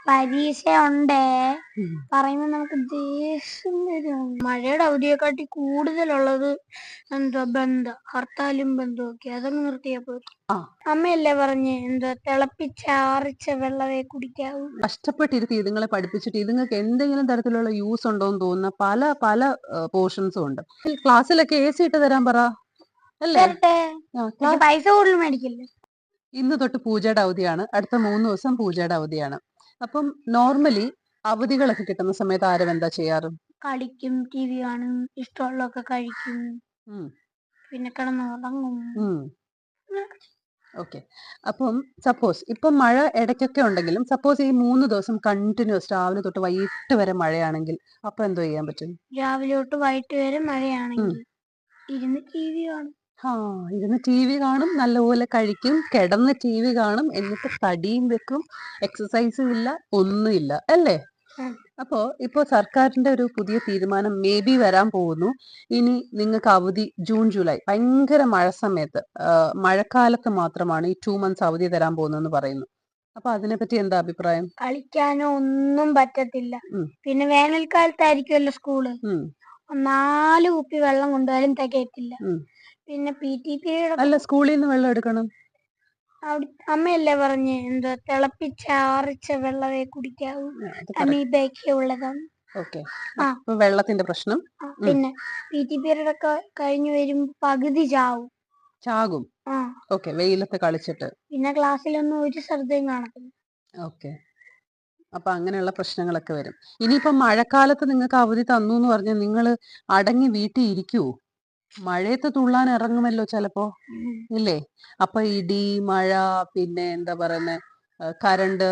പരീക്ഷ ഉണ്ടേ പറയുമ്പോ നമുക്ക് ദേഷ്യം വരും. മഴയുടെ അവധിയെക്കാട്ടി കൂടുതലുള്ളത് ഹർത്താലും ബന്ധമൊക്കെ. അതങ്ങ് നിർത്തിയാ പോരെ. അമ്മയല്ലേ പറഞ്ഞേ തിളപ്പിച്ചാറിച്ച വെള്ളമേ കുടിക്കാവൂ. കഷ്ടപ്പെട്ടിരുത്തി ഇതുങ്ങളെ പഠിപ്പിച്ചിട്ട് ഇതുങ്ങൾക്ക് എന്തെങ്കിലും തരത്തിലുള്ള യൂസ് ഉണ്ടോ എന്ന് തോന്നുന്ന പല പല പോർഷൻസും ഉണ്ട്. ക്ലാസ്സിലൊക്കെ AC ഇട്ട് തരാൻ പറ അല്ലേ. പൈസ കൂടുതൽ മേടിക്കില്ലേ. ഇന്ന് തൊട്ട് പൂജയുടെ അവധിയാണ്. അടുത്ത 3 ദിവസം പൂജയുടെ അവധിയാണ്. അപ്പം നോർമലി അവധികളൊക്കെ കിട്ടുന്ന സമയത്ത് ആരും എന്താ ചെയ്യാറ്? കളിക്കും, TV കാണും, ഇഷ്ടമുള്ളതൊക്കെ കഴിക്കും, പിന്നെ കിടന്നുറങ്ങും. ഓക്കെ. അപ്പം സപ്പോസ് ഇപ്പം മഴ ഇടയ്ക്കൊക്കെ ഉണ്ടെങ്കിലും സപ്പോസ് ഈ 3 ദിവസം കണ്ടിന്യൂസ് രാവിലെ തൊട്ട് വൈകിട്ട് വരെ മഴയാണെങ്കിൽ അപ്പൊ എന്തോ ചെയ്യാൻ പറ്റും? രാവിലെ തൊട്ട് വൈകിട്ട് വരെ മഴയാണെങ്കിൽ ഇരുന്ന് TV കാണും. ഇരുന്ന് TV കാണും, നല്ലപോലെ കഴിക്കും, കിടന്ന് TV കാണും, എന്നിട്ട് തടിയും വെക്കും, എക്സസൈസും ഇല്ല, ഒന്നുമില്ല അല്ലേ. അപ്പോ ഇപ്പോ സർക്കാരിന്റെ ഒരു പുതിയ തീരുമാനം മേ ബി വരാൻ പോകുന്നു. ഇനി നിങ്ങൾക്ക് അവധി ജൂൺ ജൂലൈ ഭയങ്കര മഴ സമയത്ത് മഴക്കാലത്ത് മാത്രമാണ് ഈ 2 months അവധി തരാൻ പോകുന്നെന്ന് പറയുന്നു. അപ്പൊ അതിനെപ്പറ്റി എന്താ അഭിപ്രായം? കളിക്കാനോ ഒന്നും പറ്റത്തില്ല. പിന്നെ വേനൽക്കാലത്തായിരിക്കുമല്ലോ സ്കൂള്. 4 കുപ്പി വെള്ളം കൊണ്ടുപോയാലും തികയത്തില്ല. പിന്നെ PT പീരീഡ് അല്ല, സ്കൂളിൽ നിന്ന് വെള്ളം എടുക്കണം. അമ്മയല്ലേ പറഞ്ഞേ തിളപ്പിച്ചാറിച്ച വെള്ളമേ കുടിക്കാവൂ. അമീബയൊക്കെ ഉള്ളതാണ്. അപ്പൊ വെള്ളത്തിന്റെ പ്രശ്നം. പിന്നെ PT പീരീഡ് ഒക്കെ കഴിഞ്ഞു വരുമ്പോ പകുതി ചാകും. ഓക്കെ, വെയിലത്ത് കളിച്ചിട്ട്. പിന്നെ ക്ലാസ്സിലൊന്നും ഒരു ശ്രദ്ധയും കാണത്തില്ല. ഓക്കെ, അപ്പൊ അങ്ങനെയുള്ള പ്രശ്നങ്ങളൊക്കെ വരും. ഇനിയിപ്പോ മഴക്കാലത്ത് നിങ്ങൾക്ക് അവധി തന്നു എന്ന് പറഞ്ഞാൽ നിങ്ങൾ അടങ്ങി വീട്ടിൽ ഇരിക്കുവോ? മഴയത്ത് തുള്ളാൻ ഇറങ്ങുമല്ലോ ചിലപ്പോ, ഇല്ലേ? അപ്പൊ ഇടി, മഴ, പിന്നെ എന്താ പറയുന്നത്, കറണ്ട്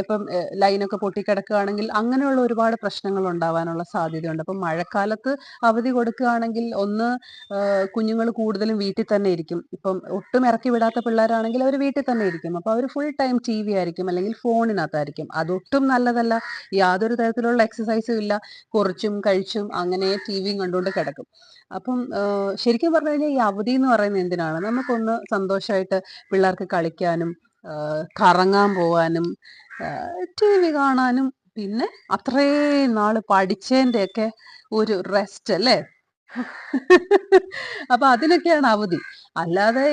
ഇപ്പം ലൈനൊക്കെ പൊട്ടിക്കിടക്കുകയാണെങ്കിൽ അങ്ങനെയുള്ള ഒരുപാട് പ്രശ്നങ്ങൾ ഉണ്ടാവാനുള്ള സാധ്യതയുണ്ട്. അപ്പം മഴക്കാലത്ത് അവധി കൊടുക്കുകയാണെങ്കിൽ ഒന്ന് കുഞ്ഞുങ്ങൾ കൂടുതലും വീട്ടിൽ തന്നെ ഇരിക്കും. ഇപ്പം ഒട്ടും ഇറക്കി വിടാത്ത പിള്ളേരാണെങ്കിൽ അവർ വീട്ടിൽ തന്നെ ഇരിക്കും. അപ്പൊ അവർ ഫുൾ ടൈം TV ആയിരിക്കും, അല്ലെങ്കിൽ ഫോണിനകത്തായിരിക്കും. അതൊട്ടും നല്ലതല്ല. യാതൊരു തരത്തിലുള്ള എക്സസൈസും ഇല്ല, കുറച്ചും കഴിച്ചും അങ്ങനെ TVയും കണ്ടുകൊണ്ട് കിടക്കും. അപ്പം ശരിക്കും പറഞ്ഞു കഴിഞ്ഞാൽ ഈ അവധി എന്ന് പറയുന്നത് എന്തിനാണ്? നമുക്കൊന്ന് സന്തോഷമായിട്ട് പിള്ളേർക്ക് കളിക്കാനും കറങ്ങാൻ പോവാനും TV കാണാനും പിന്നെ അത്രയും നാള് പഠിച്ചതിന്റെ ഒക്കെ ഒരു റെസ്റ്റ് അല്ലേ. അപ്പൊ അതിനൊക്കെയാണ് അവധി. അല്ലാതെ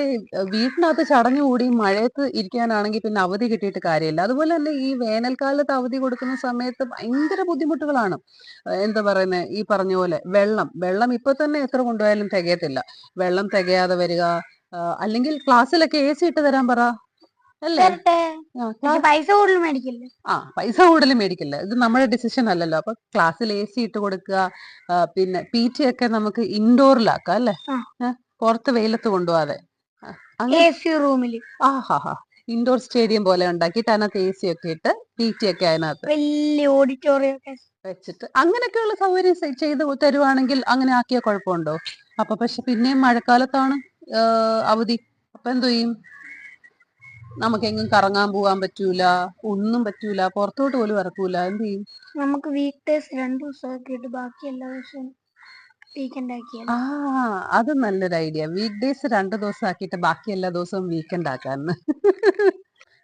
വീട്ടിനകത്ത് ചടഞ്ഞുകൂടി മഴയത്ത് ഇരിക്കാനാണെങ്കിൽ പിന്നെ അവധി കിട്ടിയിട്ട് കാര്യമില്ല. അതുപോലെ തന്നെ ഈ വേനൽക്കാലത്ത് അവധി കൊടുക്കുന്ന സമയത്ത് ഭയങ്കര ബുദ്ധിമുട്ടുകളാണ്. എന്താ പറയുന്നത്, ഈ പറഞ്ഞ പോലെ വെള്ളം ഇപ്പൊ തന്നെ എത്ര കൊണ്ടുപോയാലും തികയത്തില്ല. വെള്ളം തികയാതെ വരിക, അല്ലെങ്കിൽ ക്ലാസ്സിലൊക്കെ AC ഇട്ട് തരാൻ പറ അല്ലേ. പൈസ കൂടുതൽ മേടിക്കില്ലേ. പൈസ കൂടുതൽ മേടിക്കില്ല, ഇത് നമ്മുടെ ഡിസിഷൻ അല്ലല്ലോ. അപ്പൊ ക്ലാസ്സിൽ AC ഇട്ട് കൊടുക്കുക. പിന്നെ PT ഒക്കെ നമുക്ക് ഇൻഡോറിലാക്കാം അല്ലേ, പുറത്ത് വെയിലത്ത് കൊണ്ടുപോകാതെ. റൂമിൽ ഇൻഡോർ സ്റ്റേഡിയം പോലെ ഉണ്ടാക്കിയിട്ട് അതിനകത്ത് AC ഒക്കെ ഇട്ട് PT ഒക്കെ അതിനകത്ത് വലിയ ഓഡിറ്റോറിയം വെച്ചിട്ട് അങ്ങനെയൊക്കെയുള്ള സൗകര്യം ചെയ്ത് തരുവാണെങ്കിൽ അങ്ങനെ ആക്കിയ കുഴപ്പമുണ്ടോ? അപ്പൊ പക്ഷെ പിന്നെയും മഴക്കാലത്താണ് അവധി. അപ്പൊ എന്തോ ചെയ്യും? നമുക്കെങ്ങും കറങ്ങാൻ പോകാൻ പറ്റൂല, ഒന്നും പറ്റൂല, പുറത്തോട്ട് പോലും ഇറക്കൂല. എന്ത് ചെയ്യും? നമുക്ക് വീക്ക് ഡേയ്സ് 2 ദിവസം ആക്കിയിട്ട് ബാക്കി എല്ലാ ദിവസവും വീക്കെൻഡ് ആക്കിയാലോ? അത് നല്ലൊരു ഐഡിയ. വീക്ക് ഡേയ്സ് 2 ദിവസം ആക്കിയിട്ട് ബാക്കി എല്ലാ ദിവസവും വീക്കെൻഡ് ആക്കാന്ന്.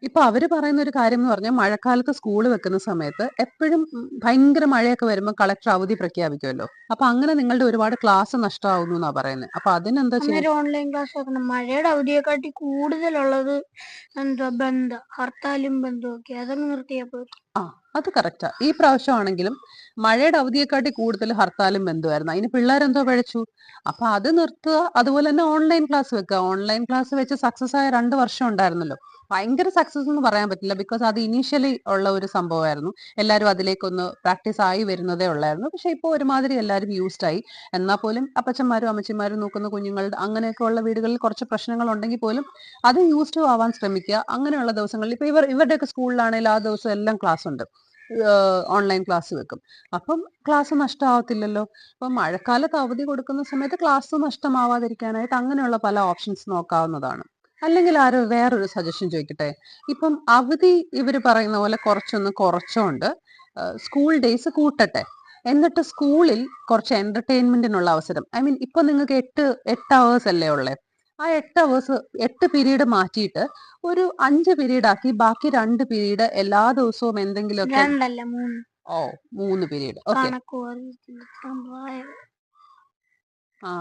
ഇപ്പൊ അവര് പറയുന്ന ഒരു കാര്യം എന്ന് പറഞ്ഞാൽ മഴക്കാലത്ത് സ്കൂൾ വെക്കുന്ന സമയത്ത് എപ്പോഴും ഭയങ്കര മഴയൊക്കെ വരുമ്പോൾ കളക്ടർ അവധി പ്രഖ്യാപിക്കുമല്ലോ. അപ്പൊ അങ്ങനെ നിങ്ങളുടെ ഒരുപാട് ക്ലാസ് നഷ്ടമാവുന്നു എന്നാ പറയുന്നത്. അപ്പൊ അതിനെന്താ ചെയ്യുക? ഓൺലൈൻ ക്ലാസ് വെക്കണം. മഴയുടെ അവധിയെക്കാട്ടി കൂടുതലുള്ളത് ഹർത്താലും ബന്ധമൊക്കെ. അതങ്ങ് നിർത്തിയാ പോരെ. അത് കറക്റ്റാ. ഈ പ്രാവശ്യം ആണെങ്കിലും മഴയുടെ അവധിയെക്കാട്ടി കൂടുതൽ ഹർത്താലും ബന്ധുവായിരുന്നു. അതിന് പിള്ളേരെന്തോ പഴച്ചു. അപ്പൊ അത് നിർത്തുക. അതുപോലെ തന്നെ ഓൺലൈൻ ക്ലാസ് വെക്കുക. ഓൺലൈൻ ക്ലാസ് വെച്ച് സക്സസ് ആയ 2 വർഷം ഉണ്ടായിരുന്നല്ലോ. ഭയങ്കര സക്സസ് എന്ന് പറയാൻ പറ്റില്ല, ബിക്കോസ് അത് ഇനീഷ്യലി ഉള്ള ഒരു സംഭവമായിരുന്നു. എല്ലാവരും അതിലേക്കൊന്ന് പ്രാക്ടീസ് ആയി വരുന്നതേ ഉള്ളായിരുന്നു. പക്ഷെ ഇപ്പോൾ ഒരുമാതിരി എല്ലാവരും യൂസ്ഡ് ആയി. എന്നാൽ പോലും അപ്പച്ചന്മാരും അമ്മച്ചിമാരും നോക്കുന്ന കുഞ്ഞുങ്ങളുടെ അങ്ങനെയൊക്കെ ഉള്ള വീടുകളിൽ കുറച്ച് പ്രശ്നങ്ങൾ ഉണ്ടെങ്കിൽ പോലും അത് യൂസ്ഡ് ആവാൻ ശ്രമിക്കുക. അങ്ങനെയുള്ള ദിവസങ്ങളിൽ ഇപ്പൊ ഇവരുടെയൊക്കെ സ്കൂളിലാണെങ്കിൽ ആ ദിവസം എല്ലാം ക്ലാസ് ഉണ്ട്, ഓൺലൈൻ ക്ലാസ് വെക്കും. അപ്പം ക്ലാസ് നഷ്ടമാവത്തില്ലല്ലോ. അപ്പം മഴക്കാലത്ത് അവധി കൊടുക്കുന്ന സമയത്ത് ക്ലാസ് നഷ്ടമാവാതിരിക്കാനായിട്ട് അങ്ങനെയുള്ള പല ഓപ്ഷൻസ് നോക്കാവുന്നതാണ്. അല്ലെങ്കിൽ വേറൊരു സജഷൻ ചോദിക്കട്ടെ. ഇപ്പം അവധി ഇവർ പറയുന്ന പോലെ കുറച്ചുകൊണ്ട് സ്കൂൾ ഡേയ്സ് കൂട്ടട്ടെ. എന്നിട്ട് സ്കൂളിൽ കുറച്ച് എന്റർടൈൻമെന്റിനുള്ള അവസരം, ഐ മീൻ ഇപ്പൊ നിങ്ങൾക്ക് 8 hours അല്ലേ ഉള്ളേ. ആ 8 അവേഴ്സ് 8 പീരീഡ് മാറ്റിയിട്ട് ഒരു 5 പീരീഡ് ആക്കി ബാക്കി 2 പീരീഡ് എല്ലാ ദിവസവും എന്തെങ്കിലുമൊക്കെ. 2 അല്ല 3. ഓ 3 പീരീഡ്. ഓക്കെ. ആ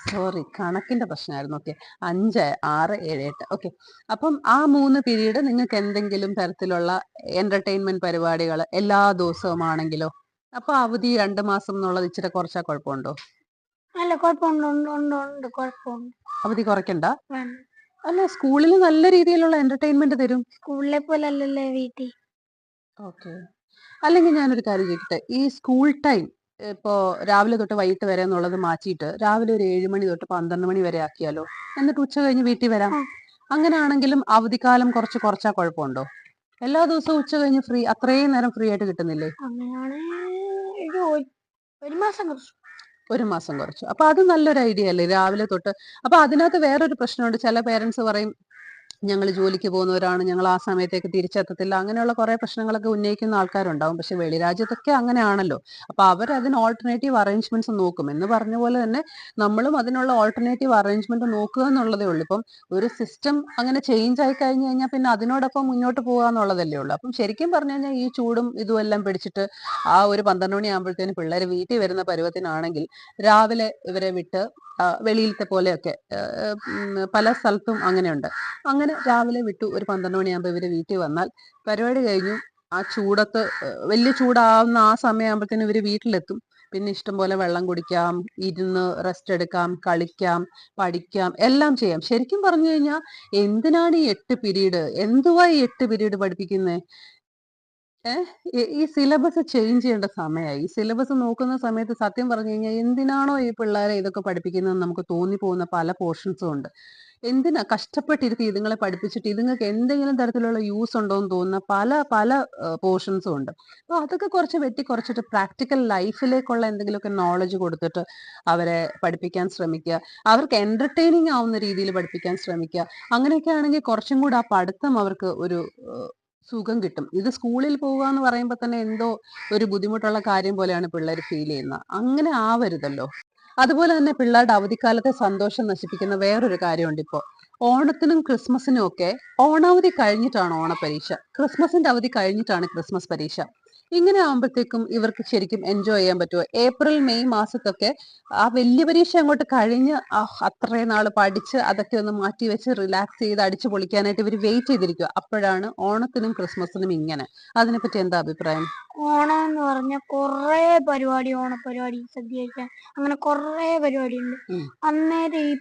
സോറി, കണക്കിന്റെ പ്രശ്നമായിരുന്നു. ഓക്കെ, 5, 6, 7, 8. ഓക്കെ, അപ്പം ആ 3 പീരീഡ് നിങ്ങൾക്ക് എന്തെങ്കിലും തരത്തിലുള്ള എന്റർടൈൻമെന്റ് പരിപാടികൾ എല്ലാ ദിവസവും ആണെങ്കിലോ? അപ്പൊ അവധി 2 മാസം എന്നുള്ളത് ഇച്ചിരി കുറച്ചാ കുഴപ്പമുണ്ടോ? അല്ല, കുഴപ്പമുണ്ട്. കുഴപ്പമുണ്ട്. അവധി കുറയ്ക്കണ്ട. വേണ്ട. അല്ല, സ്കൂളിൽ നല്ല രീതിയിലുള്ള എന്റർടൈൻമെന്റ് തരും. സ്കൂളിലെ പോലെ അല്ലല്ലേ വീട്ടിൽ. ഓക്കെ. അല്ലെങ്കിൽ ഞാനൊരു കാര്യം ചോദിക്കട്ടെ, ഈ സ്കൂൾ ടൈം ഇപ്പോ രാവിലെ തൊട്ട് വൈകിട്ട് വരെ എന്നുള്ളത് മാറ്റിയിട്ട് രാവിലെ ഒരു 7 മണി തൊട്ട് 12 മണി വരെ ആക്കിയാലോ? എന്നിട്ട് ഉച്ച കഴിഞ്ഞ് വീട്ടിൽ വരാം. ആ. അങ്ങനെയാണെങ്കിലും അവധിക്കാലം കുറച്ചാ കുഴപ്പമുണ്ടോ? എല്ലാ ദിവസവും ഉച്ച കഴിഞ്ഞ് ഫ്രീ, അത്രയും നേരം ഫ്രീ ആയിട്ട് കിട്ടുന്നില്ലേ? അങ്ങനെയാണെങ്കിൽ ഒരു മാസം കുറച്ചു. 1 മാസം കുറച്ചു. അപ്പൊ അത് നല്ലൊരു ഐഡിയ അല്ലേ, രാവിലെ തൊട്ട്. അപ്പൊ അതിനകത്ത് വേറൊരു പ്രശ്നമുണ്ട്. ചില പേരൻസ് പറയും, ഞങ്ങൾ ജോലിക്ക് പോകുന്നവരാണ്, ഞങ്ങൾ ആ സമയത്തേക്ക് തിരിച്ചെത്തത്തില്ല, അങ്ങനെയുള്ള കുറെ പ്രശ്നങ്ങളൊക്കെ ഉന്നയിക്കുന്ന ആൾക്കാരുണ്ടാവും. പക്ഷെ വെളിരാജ്യത്തൊക്കെ അങ്ങനെയാണല്ലോ. അപ്പൊ അവർ അതിന് ഓൾട്ടർനേറ്റീവ് അറേഞ്ച്മെന്റ്സ് നോക്കും. എന്ന് പറഞ്ഞ പോലെ തന്നെ നമ്മളും അതിനുള്ള ഓൾട്ടർനേറ്റീവ് അറേഞ്ച്മെന്റ് നോക്കുക എന്നുള്ളതേ ഉള്ളൂ. ഇപ്പം ഒരു സിസ്റ്റം അങ്ങനെ ചേഞ്ച് ആയി കഴിഞ്ഞു കഴിഞ്ഞാൽ പിന്നെ അതിനോടൊപ്പം മുന്നോട്ട് പോകുക എന്നുള്ളതല്ലേ ഉള്ളൂ. അപ്പം ശരിക്കും പറഞ്ഞു കഴിഞ്ഞാൽ ഈ ചൂടും ഇതും എല്ലാം പിടിച്ചിട്ട് ആ ഒരു 12 മണി ആകുമ്പോഴത്തേന് പിള്ളേർ വീട്ടിൽ വരുന്ന പരുവത്തിനാണെങ്കിൽ രാവിലെ ഇവരെ വിട്ട് വെളിയിലത്തെ പോലെയൊക്കെ പല സ്ഥലത്തും അങ്ങനെയുണ്ട്. അങ്ങനെ രാവിലെ വിട്ടു ഒരു 12 മണിയാകുമ്പോൾ ഇവര് വീട്ടിൽ വന്നാൽ പരിപാടി കഴിഞ്ഞു. ആ ചൂടത്ത് വലിയ ചൂടാവുന്ന ആ സമയമാകുമ്പോഴത്തേനും ഇവര് വീട്ടിലെത്തും. പിന്നെ ഇഷ്ടംപോലെ വെള്ളം കുടിക്കാം, ഇരുന്ന് റെസ്റ്റ് എടുക്കാം, കളിക്കാം, പഠിക്കാം, എല്ലാം ചെയ്യാം. ശരിക്കും പറഞ്ഞു കഴിഞ്ഞാൽ എന്തിനാണ് ഈ 8 പീരീഡ്? എന്തുവാ ഈ 8 പീരീഡ് പഠിപ്പിക്കുന്നത്? ഈ സിലബസ് ചേഞ്ച് ചെയ്യേണ്ട സമയമായി. ഈ സിലബസ് നോക്കുന്ന സമയത്ത് സത്യം പറഞ്ഞു കഴിഞ്ഞാൽ എന്തിനാണോ ഈ പിള്ളേരെ ഇതൊക്കെ പഠിപ്പിക്കുന്നതെന്ന് നമുക്ക് തോന്നിപ്പോകുന്ന പല പോർഷൻസും ഉണ്ട്. എന്തിനാ കഷ്ടപ്പെട്ടിരുത്തി ഇതുങ്ങളെ പഠിപ്പിച്ചിട്ട് ഇതുങ്ങൾക്ക് എന്തെങ്കിലും തരത്തിലുള്ള യൂസ് ഉണ്ടോ എന്ന് തോന്നുന്ന പല പല പോർഷൻസും ഉണ്ട്. അപ്പൊ അതൊക്കെ കുറച്ച് കുറച്ചിട്ട് പ്രാക്ടിക്കൽ ലൈഫിലേക്കുള്ള എന്തെങ്കിലുമൊക്കെ നോളജ് കൊടുത്തിട്ട് അവരെ പഠിപ്പിക്കാൻ ശ്രമിക്കുക. അവർക്ക് എന്റർടൈനിങ് ആവുന്ന രീതിയിൽ പഠിപ്പിക്കാൻ ശ്രമിക്കുക. അങ്ങനെയൊക്കെ ആണെങ്കിൽ കുറച്ചും കൂടെ ആ പഠിത്തം അവർക്ക് ഒരു സുഖം കിട്ടും. ഇത് സ്കൂളിൽ പോവുക എന്ന് പറയുമ്പോൾ തന്നെ എന്തോ ഒരു ബുദ്ധിമുട്ടുള്ള കാര്യം പോലെയാണ് പിള്ളേർ ഫീൽ ചെയ്യുന്നത്. അങ്ങനെ ആവരുതല്ലോ. അതുപോലെ തന്നെ പിള്ളേരുടെ അവധിക്കാലത്തെ സന്തോഷം നശിപ്പിക്കുന്ന വേറൊരു കാര്യമുണ്ട്. ഇപ്പോൾ ഓണത്തിനും ക്രിസ്മസിനും ഒക്കെ ഓണാവധി കഴിഞ്ഞിട്ടാണ് ഓണപരീക്ഷ, ക്രിസ്മസിന്റെ അവധി കഴിഞ്ഞിട്ടാണ് ക്രിസ്മസ് പരീക്ഷ. ഇങ്ങനെ ആകുമ്പോഴത്തേക്കും ഇവർക്ക് ശരിക്കും എൻജോയ് ചെയ്യാൻ പറ്റുമോ? ഏപ്രിൽ മെയ് മാസത്തൊക്കെ ആ വലിയ പരീക്ഷ അങ്ങോട്ട് കഴിഞ്ഞ് അത്രയും നാൾ പഠിച്ച് അതൊക്കെ ഒന്ന് മാറ്റി വെച്ച് റിലാക്സ് ചെയ്ത് അടിച്ചു പൊളിക്കാനായിട്ട് ഇവർ വെയിറ്റ് ചെയ്തിരിക്കുക. അപ്പോഴാണ് ഓണത്തിനും ക്രിസ്മസിനും ഇങ്ങനെ. അതിനെപ്പറ്റി എന്താ അഭിപ്രായം? ഓണം എന്ന് പറഞ്ഞാൽ കുറേ പരിപാടി, ഓണപരിപാടി, സദ്യ കഴിക്കാൻ, അങ്ങനെ കുറേ പരിപാടി ഉണ്ട്. അന്നേരം ഈ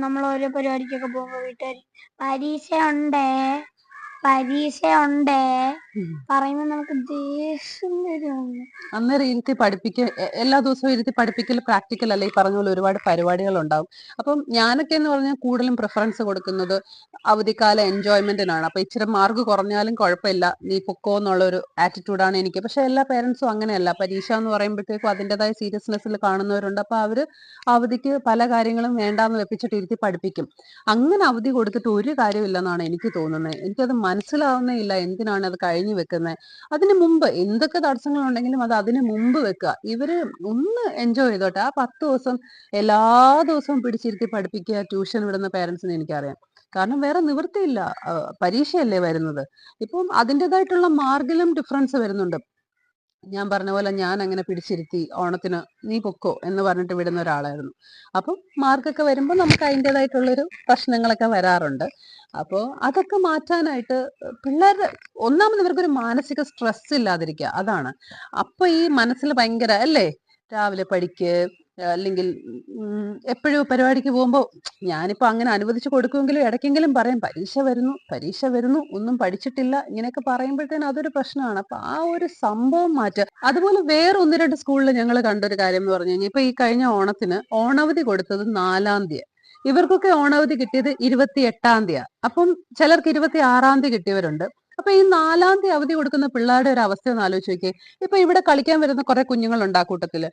നമ്മൾ ഓരോ പരിപാടിക്കൊക്കെ പോകുമ്പോ വീട്ടുകാർ പരീക്ഷ ഉണ്ടേ പറയുമ്പോ നമുക്ക് ദേഷ്യം വരുവാണ്. അന്നേരം ഇരുത്തി എല്ലാ ദിവസവും ഇരുത്തി പഠിപ്പിക്കൽ പ്രാക്ടിക്കൽ അല്ല. ഈ പറഞ്ഞ പോലെ ഒരുപാട് പരിപാടികൾ ഉണ്ടാവും. അപ്പം ഞാനൊക്കെ എന്ന് പറഞ്ഞാൽ കൂടുതലും പ്രിഫറൻസ് കൊടുക്കുന്നത് അവധിക്കാല എൻജോയ്മെന്റിനാണ്. അപ്പൊ ഇച്ചിരി മാർക്ക് കുറഞ്ഞാലും കുഴപ്പമില്ല, നീ പൊക്കോ എന്നുള്ള ഒരു ആറ്റിറ്റ്യൂഡാണ് എനിക്ക്. പക്ഷെ എല്ലാ പേരൻസും അങ്ങനെയല്ല. പരീക്ഷ എന്ന് പറയുമ്പോഴത്തേക്കും അതിൻ്റെതായ സീരിയസ്നെസ്സിൽ കാണുന്നവരുണ്ട്. അപ്പൊ അവര് അവധിക്ക് പല കാര്യങ്ങളും വേണ്ടാന്ന് വെപ്പിച്ചിട്ട് ഇരുത്തി പഠിപ്പിക്കും. അങ്ങനെ അവധി കൊടുത്തിട്ട് ഒരു കാര്യമില്ലെന്നാണ് എനിക്ക് തോന്നുന്നത്. എനിക്കത് മനസ്സിലാവുന്നേ ഇല്ല, എന്തിനാണ് അത് കഴിഞ്ഞു വെക്കുന്നത്. അതിന് മുമ്പ് എന്തൊക്കെ തടസ്സങ്ങൾ ഉണ്ടെങ്കിലും അത് അതിന് മുമ്പ് വെക്കുക. ഇവര് ഒന്ന് എൻജോയ് ചെയ്തോട്ടെ. ആ 10 ദിവസം എല്ലാ ദിവസവും പിടിച്ചിരുത്തി പഠിപ്പിക്കുക, ട്യൂഷൻ വിടുന്ന പേരൻസിനെ എനിക്കറിയാം. കാരണം വേറെ നിവൃത്തിയില്ല, പരീക്ഷയല്ലേ വരുന്നത്. ഇപ്പം അതിൻ്റെതായിട്ടുള്ള മാർക്കിലും ഡിഫറൻസ് വരുന്നുണ്ട്. ഞാൻ പറഞ്ഞ പോലെ ഞാൻ അങ്ങനെ പിടിച്ചിരുത്തി ഓണത്തിന് നീ പൊക്കോ എന്ന് പറഞ്ഞിട്ട് വിടുന്ന ഒരാളായിരുന്നു. അപ്പം മാർക്കൊക്കെ വരുമ്പോൾ നമുക്ക് അതിൻ്റെതായിട്ടുള്ളൊരു പ്രശ്നങ്ങളൊക്കെ വരാറുണ്ട്. അപ്പോൾ അതൊക്കെ മാറ്റാനായിട്ട് പിള്ളേരുടെ ഒന്നാമത് ഇവർക്കൊരു മാനസിക സ്ട്രെസ് ഇല്ലാതിരിക്കുക, അതാണ്. അപ്പൊ ഈ മനസ്സിൽ ഭയങ്കര അല്ലേ, രാവിലെ പഠിക്ക്, അല്ലെങ്കിൽ എപ്പോഴും പരിപാടിക്ക് പോകുമ്പോൾ ഞാനിപ്പോ അങ്ങനെ അനുവദിച്ചു കൊടുക്കുമെങ്കിലും ഇടയ്ക്കെങ്കിലും പറയും പരീക്ഷ വരുന്നു ഒന്നും പഠിച്ചിട്ടില്ല, ഇങ്ങനെയൊക്കെ പറയുമ്പോഴത്തേനും അതൊരു പ്രശ്നമാണ്. അപ്പൊ ആ ഒരു സംഭവം മാറ്റുക. അതുപോലെ വേറെ 1-2 സ്കൂളിൽ ഞങ്ങൾ കണ്ടൊരു കാര്യം എന്ന് പറഞ്ഞു കഴിഞ്ഞാൽ, ഇപ്പൊ ഈ കഴിഞ്ഞ ഓണത്തിന് ഓണാവധി കൊടുത്തത് 4-ാം തീയതി, ഇവർക്കൊക്കെ ഓണാവധി കിട്ടിയത് 28-ാം തീയതി. അപ്പം ചിലർക്ക് 26-ാം തീയതി കിട്ടിയവരുണ്ട്. അപ്പൊ ഈ 4-ാം തീയതി അവധി കൊടുക്കുന്ന പിള്ളേരുടെ ഒരു അവസ്ഥ ഒന്ന് ആലോചിച്ച് നോക്കിയേ. ഇപ്പൊ ഇവിടെ കളിക്കാൻ വരുന്ന കുറെ കുഞ്ഞുങ്ങളുണ്ട് ആ കൂട്ടത്തില്.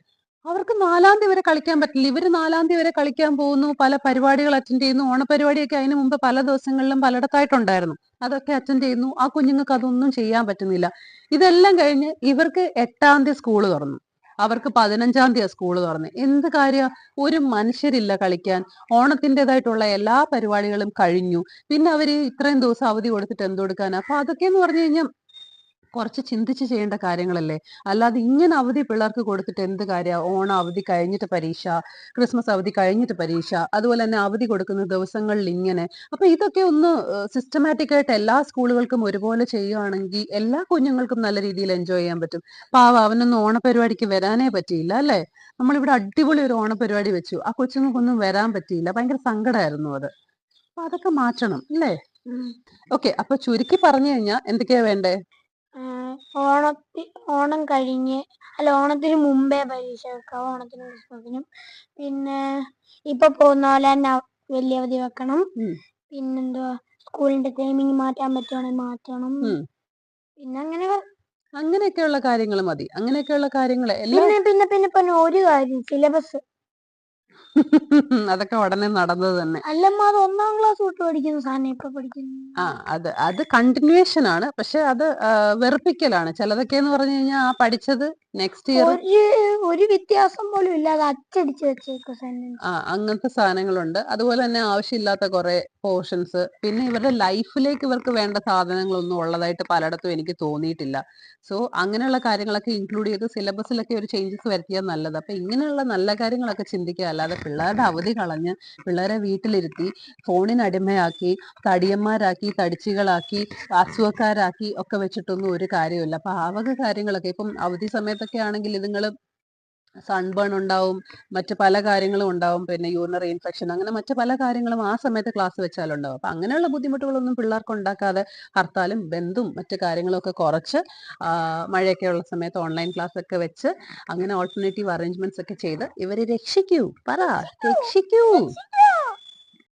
അവർക്ക് 4-ാം തീയതി വരെ കളിക്കാൻ പറ്റില്ല. ഇവര് 4-ാം തീയതി വരെ കളിക്കാൻ പോകുന്നു, പല പരിപാടികൾ അറ്റൻഡ് ചെയ്യുന്നു. ഓണപരിപാടിയൊക്കെ അതിന് മുമ്പ് പല ദിവസങ്ങളിലും പലയിടത്തായിട്ടുണ്ടായിരുന്നു, അതൊക്കെ അറ്റൻഡ് ചെയ്യുന്നു. ആ കുഞ്ഞുങ്ങൾക്ക് അതൊന്നും ചെയ്യാൻ പറ്റുന്നില്ല. ഇതെല്ലാം കഴിഞ്ഞ് ഇവർക്ക് 8-ാം തീയതി സ്കൂൾ തുറന്നു. അവർക്ക് 15-ാം തീയതി സ്കൂൾ തുറന്ന് എന്ത് കാര്യ, ഒരു മനുഷ്യരില്ല കളിക്കാൻ. ഓണത്തിൻ്റെതായിട്ടുള്ള എല്ലാ പരിപാടികളും കഴിഞ്ഞു. പിന്നെ അവര് ഇത്രയും ദിവസം അവധി കൊടുത്തിട്ട് എന്ത് കൊടുക്കാനാ? അപ്പൊ അതൊക്കെ എന്ന് പറഞ്ഞു കഴിഞ്ഞാൽ കുറച്ച് ചിന്തിച്ച് ചെയ്യേണ്ട കാര്യങ്ങളല്ലേ. അല്ലാതെ ഇങ്ങനെ അവധി പിള്ളേർക്ക് കൊടുത്തിട്ട് എന്ത് കാര്യ? ഓണം അവധി കഴിഞ്ഞിട്ട് പരീക്ഷ, ക്രിസ്മസ് അവധി കഴിഞ്ഞിട്ട് പരീക്ഷ, അതുപോലെ തന്നെ അവധി കൊടുക്കുന്ന ദിവസങ്ങളിൽ ഇങ്ങനെ. അപ്പൊ ഇതൊക്കെ ഒന്ന് സിസ്റ്റമാറ്റിക് ആയിട്ട് എല്ലാ സ്കൂളുകൾക്കും ഒരുപോലെ ചെയ്യുവാണെങ്കിൽ എല്ലാ കുഞ്ഞുങ്ങൾക്കും നല്ല രീതിയിൽ എൻജോയ് ചെയ്യാൻ പറ്റും. പാവ അവനൊന്നും ഓണപരിപാടിക്ക് വരാനേ പറ്റിയില്ല അല്ലേ. നമ്മളിവിടെ അടിപൊളി ഒരു ഓണപരിപാടി വെച്ചു, ആ കൊച്ചുങ്ങൾക്കൊന്നും വരാൻ പറ്റിയില്ല. ഭയങ്കര സങ്കടമായിരുന്നു അത്. അപ്പൊ അതൊക്കെ മാറ്റണം അല്ലേ. ഓക്കെ, അപ്പൊ ചുരുക്കി പറഞ്ഞു കഴിഞ്ഞാൽ എന്തൊക്കെയാ വേണ്ടേ? ഓണം കഴിഞ്ഞ് ഓണത്തിന് മുമ്പേ പരീക്ഷ വെക്കാം, ഓണത്തിനും ക്രിസ്മസിനും. പിന്നെ ഇപ്പൊ പോകുന്ന പോലെ തന്നെ വലിയ അവധി വെക്കണം. പിന്നെന്തുവാ, സ്കൂളിന്റെ ടൈമിങ് മാറ്റാൻ പറ്റുവാണെങ്കിൽ മാറ്റണം. പിന്നെ അങ്ങനെയൊക്കെയുള്ള കാര്യങ്ങൾ മതി. അങ്ങനെയൊക്കെയുള്ള കാര്യങ്ങൾ എല്ലാം പിന്നെ ഒരു കാര്യം, സിലബസ്. അതൊക്കെ ഉടനെ നടന്നത് തന്നെ. അല്ലമ്മ, അത് 1-ാം ക്ലാസ് തൊട്ട് പഠിക്കുന്ന സാധനം ഇപ്പൊ പഠിക്കുന്നു. അത് കണ്ടിന്യൂവേഷൻ ആണ്. പക്ഷെ അത് വെറുപ്പിക്കലാണ്. ചിലതൊക്കെ എന്ന് പറഞ്ഞു കഴിഞ്ഞാൽ ആ പഠിച്ചത് നെക്സ്റ്റ് ഇയർ ഒരു വ്യത്യാസം പോലും ഇല്ലാതെ അച്ചടിച്ച് വെച്ചേക്കും സെന്റൻസ്. അങ്ങനത്തെ സാധനങ്ങളുണ്ട്. അതുപോലെ തന്നെ ആവശ്യമില്ലാത്ത കുറെ പോർഷൻസ്. പിന്നെ ഇവരുടെ ലൈഫിലേക്ക് ഇവർക്ക് വേണ്ട സാധനങ്ങളൊന്നും ഉള്ളതായിട്ട് പലയിടത്തും എനിക്ക് തോന്നിയിട്ടില്ല. സോ അങ്ങനെയുള്ള കാര്യങ്ങളൊക്കെ ഇൻക്ലൂഡ് ചെയ്ത് സിലബസിലൊക്കെ ഒരു ചേഞ്ചസ് വരുത്തിയാൽ നല്ലത്. അപ്പൊ ഇങ്ങനെയുള്ള നല്ല കാര്യങ്ങളൊക്കെ ചിന്തിക്കുക. അല്ലാതെ പിള്ളേരുടെ അവധി കളഞ്ഞ് പിള്ളേരെ വീട്ടിലിരുത്തി ഫോണിന് അടിമയാക്കി തടിയന്മാരാക്കി തടിച്ചികളാക്കി അസുഖക്കാരാക്കി ഒക്കെ വെച്ചിട്ടൊന്നും ഒരു കാര്യമില്ല. അപ്പൊ ആ വക കാര്യങ്ങളൊക്കെ ഇപ്പം അവധി സമയത്തൊക്കെ ആണെങ്കിൽ ഇതുങ്ങൾ സൺബേൺ ഉണ്ടാവും, മറ്റു പല കാര്യങ്ങളും ഉണ്ടാവും, പിന്നെ യൂറിനറി ഇൻഫെക്ഷൻ, അങ്ങനെ മറ്റു പല കാര്യങ്ങളും ആ സമയത്ത് ക്ലാസ് വെച്ചാലുണ്ടാവും. അപ്പൊ അങ്ങനെയുള്ള ബുദ്ധിമുട്ടുകളൊന്നും പിള്ളേർക്ക് ഉണ്ടാക്കാതെ ഹർത്താലും ബന്ധും മറ്റു കാര്യങ്ങളും ഒക്കെ കുറച്ച് മഴയൊക്കെ ഉള്ള സമയത്ത് ഓൺലൈൻ ക്ലാസ് ഒക്കെ വെച്ച് അങ്ങനെ ഓൾട്ടർനേറ്റീവ് അറേഞ്ച്മെന്റ്സ് ഒക്കെ ചെയ്ത് ഇവരെ രക്ഷിക്കൂ. പറ, രക്ഷിക്കൂ.